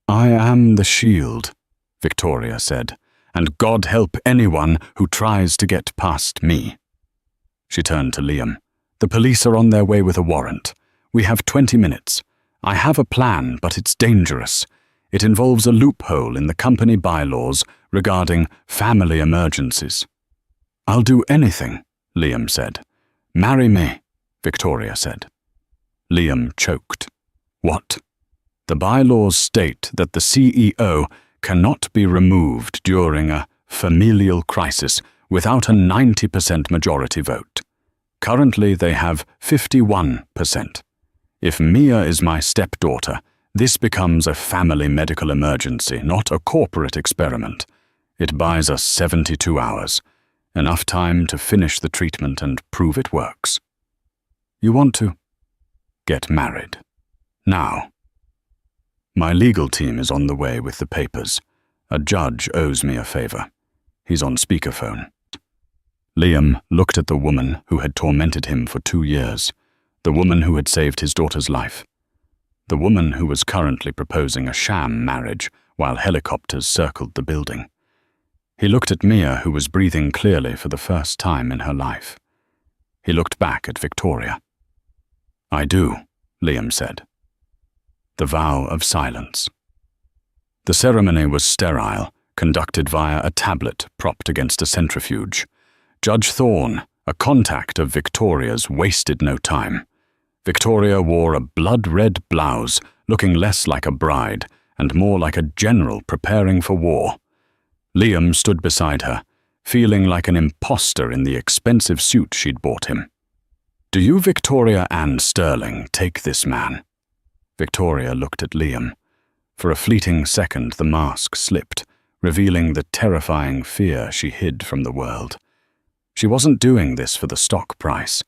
"I am the shield," Victoria said, "and God help anyone who tries to get past me." She turned to Liam. "The police are on their way with a warrant. We have 20 minutes. I have a plan, but it's dangerous. It involves a loophole in the company bylaws regarding family emergencies." "I'll do anything," Liam said. "Marry me," Victoria said. Liam choked. "What?" "The bylaws state that the CEO cannot be removed during a familial crisis without a 90% majority vote. Currently, they have 51%. If Mia is my stepdaughter, this becomes a family medical emergency, not a corporate experiment. It buys us 72 hours, enough time to finish the treatment and prove it works. You want to get married. Now." "My legal team is on the way with the papers. A judge owes me a favor. He's on speakerphone." Liam looked at the woman who had tormented him for 2 years, the woman who had saved his daughter's life, the woman who was currently proposing a sham marriage while helicopters circled the building. He looked at Mia, who was breathing clearly for the first time in her life. He looked back at Victoria. "I do," Liam said. The vow of silence. The ceremony was sterile, conducted via a tablet propped against a centrifuge. Judge Thorne, a contact of Victoria's, wasted no time. Victoria wore a blood-red blouse, looking less like a bride and more like a general preparing for war. Liam stood beside her, feeling like an imposter in the expensive suit she'd bought him. "Do you, Victoria Ann Sterling, take this man?" Victoria looked at Liam. For a fleeting second the mask slipped, revealing the terrifying fear she hid from the world. She wasn't doing this for the stock price.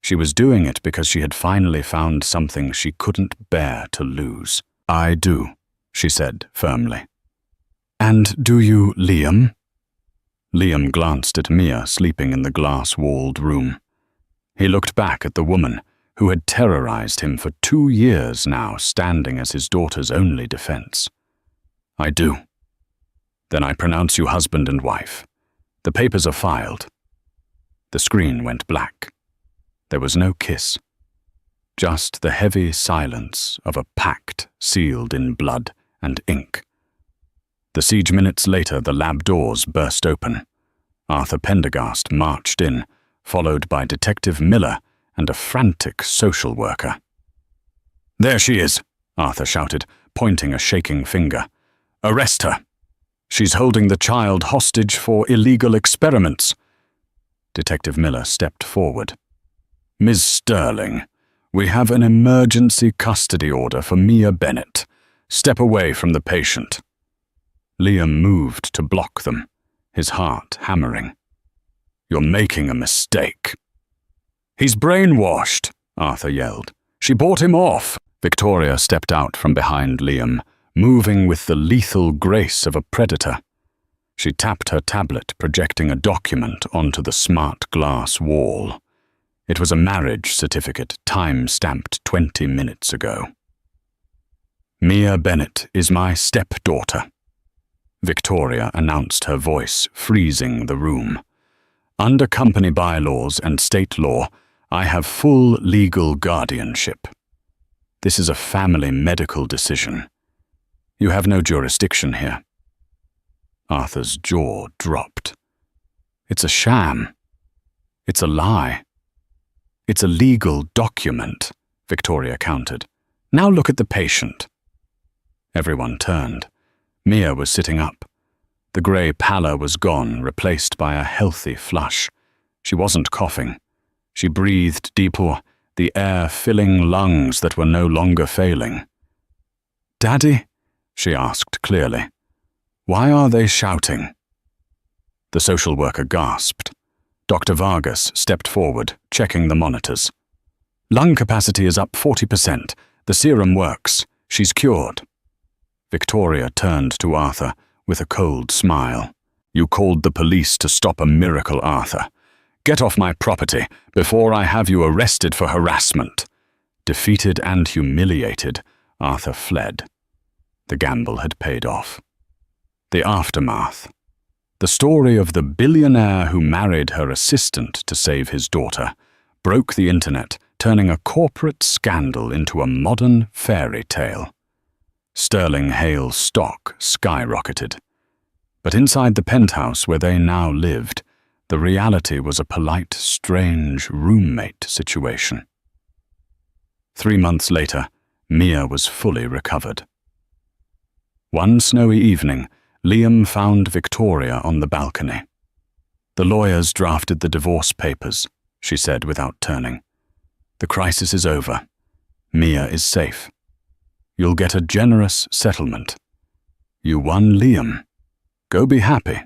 She was doing it because she had finally found something she couldn't bear to lose. "I do," she said firmly. "And do you, Liam?" Liam glanced at Mia sleeping in the glass-walled room. He looked back at the woman, who had terrorized him for 2 years now, standing as his daughter's only defense. "I do." "Then I pronounce you husband and wife. The papers are filed." The screen went black. There was no kiss. Just the heavy silence of a pact sealed in blood and ink. The siege minutes later, the lab doors burst open. Arthur Pendergast marched in, followed by Detective Miller and a frantic social worker. "There she is," Arthur shouted, pointing a shaking finger. "Arrest her. She's holding the child hostage for illegal experiments." Detective Miller stepped forward. "Ms. Sterling, we have an emergency custody order for Mia Bennett. Step away from the patient." Liam moved to block them, his heart hammering. "You're making a mistake." "He's brainwashed," Arthur yelled. "She bought him off." Victoria stepped out from behind Liam, moving with the lethal grace of a predator. She tapped her tablet, projecting a document onto the smart glass wall. It was a marriage certificate, time-stamped 20 minutes ago. "Mia Bennett is my stepdaughter," Victoria announced, her voice freezing the room. "Under company bylaws and state law, I have full legal guardianship. This is a family medical decision. You have no jurisdiction here." Arthur's jaw dropped. "It's a sham. It's a lie. It's a legal document," Victoria countered. "Now look at the patient." Everyone turned. Mia was sitting up. The grey pallor was gone, replaced by a healthy flush. She wasn't coughing. She breathed deeper, the air filling lungs that were no longer failing. "Daddy?" she asked clearly. "Why are they shouting?" The social worker gasped. Dr. Vargas stepped forward, checking the monitors. "Lung capacity is up 40%. The serum works. She's cured." Victoria turned to Arthur with a cold smile. "You called the police to stop a miracle, Arthur. Get off my property before I have you arrested for harassment." Defeated and humiliated, Arthur fled. The gamble had paid off. The aftermath. The story of the billionaire who married her assistant to save his daughter broke the internet, turning a corporate scandal into a modern fairy tale. Sterling Hale's stock skyrocketed. But inside the penthouse where they now lived, the reality was a polite, strange roommate situation. 3 months later, Mia was fully recovered. One snowy evening, Liam found Victoria on the balcony. "The lawyers drafted the divorce papers," she said without turning. "The crisis is over. Mia is safe. You'll get a generous settlement. You won, Liam. Go be happy."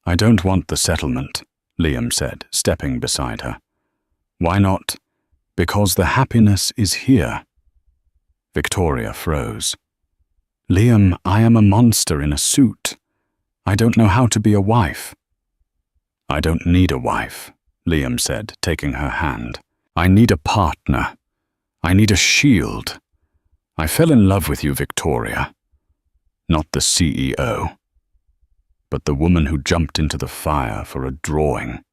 "I don't want the settlement," Liam said, stepping beside her. "Why not?" "Because the happiness is here." Victoria froze. "Liam, I am a monster in a suit. I don't know how to be a wife." "I don't need a wife," Liam said, taking her hand. "I need a partner. I need a shield. I fell in love with you, Victoria. Not the CEO, but the woman who jumped into the fire for a drawing."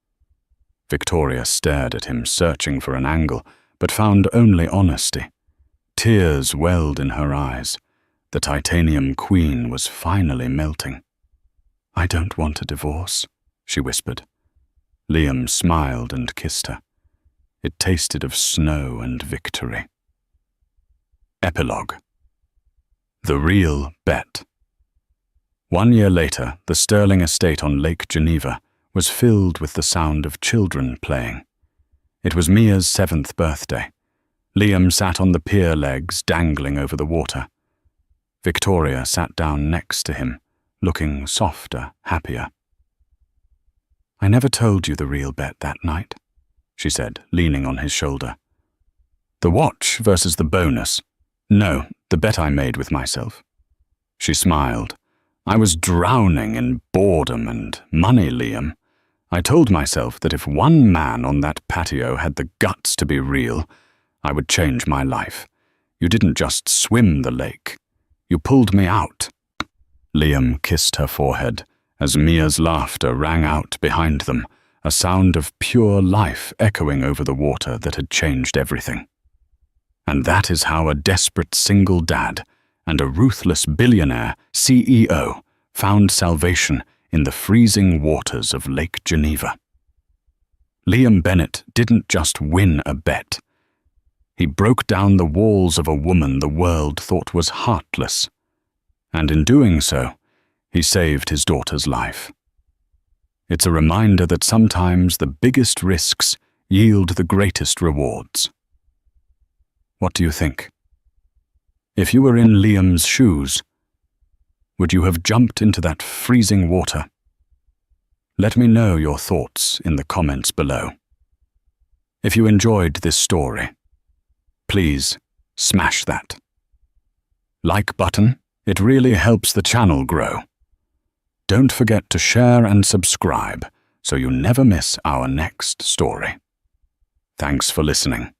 Victoria stared at him, searching for an angle, but found only honesty. Tears welled in her eyes. The titanium queen was finally melting. "I don't want a divorce," she whispered. Liam smiled and kissed her. It tasted of snow and victory. Epilogue. The Real Bet. 1 year later, the Sterling estate on Lake Geneva was filled with the sound of children playing. It was Mia's 7th birthday. Liam sat on the pier legs, dangling over the water. Victoria sat down next to him, looking softer, happier. "I never told you the real bet that night," she said, leaning on his shoulder. "The watch versus the bonus. No, the bet I made with myself." She smiled. "I was drowning in boredom and money, Liam. I told myself that if one man on that patio had the guts to be real, I would change my life. You didn't just swim the lake. You pulled me out." Liam kissed her forehead as Mia's laughter rang out behind them, a sound of pure life echoing over the water that had changed everything. And that is how a desperate single dad and a ruthless billionaire CEO found salvation in the freezing waters of Lake Geneva. Liam Bennett didn't just win a bet. He broke down the walls of a woman the world thought was heartless. And in doing so, he saved his daughter's life. It's a reminder that sometimes the biggest risks yield the greatest rewards. What do you think? If you were in Liam's shoes, would you have jumped into that freezing water? Let me know your thoughts in the comments below. If you enjoyed this story, please smash that like button. It really helps the channel grow. Don't forget to share and subscribe so you never miss our next story. Thanks for listening.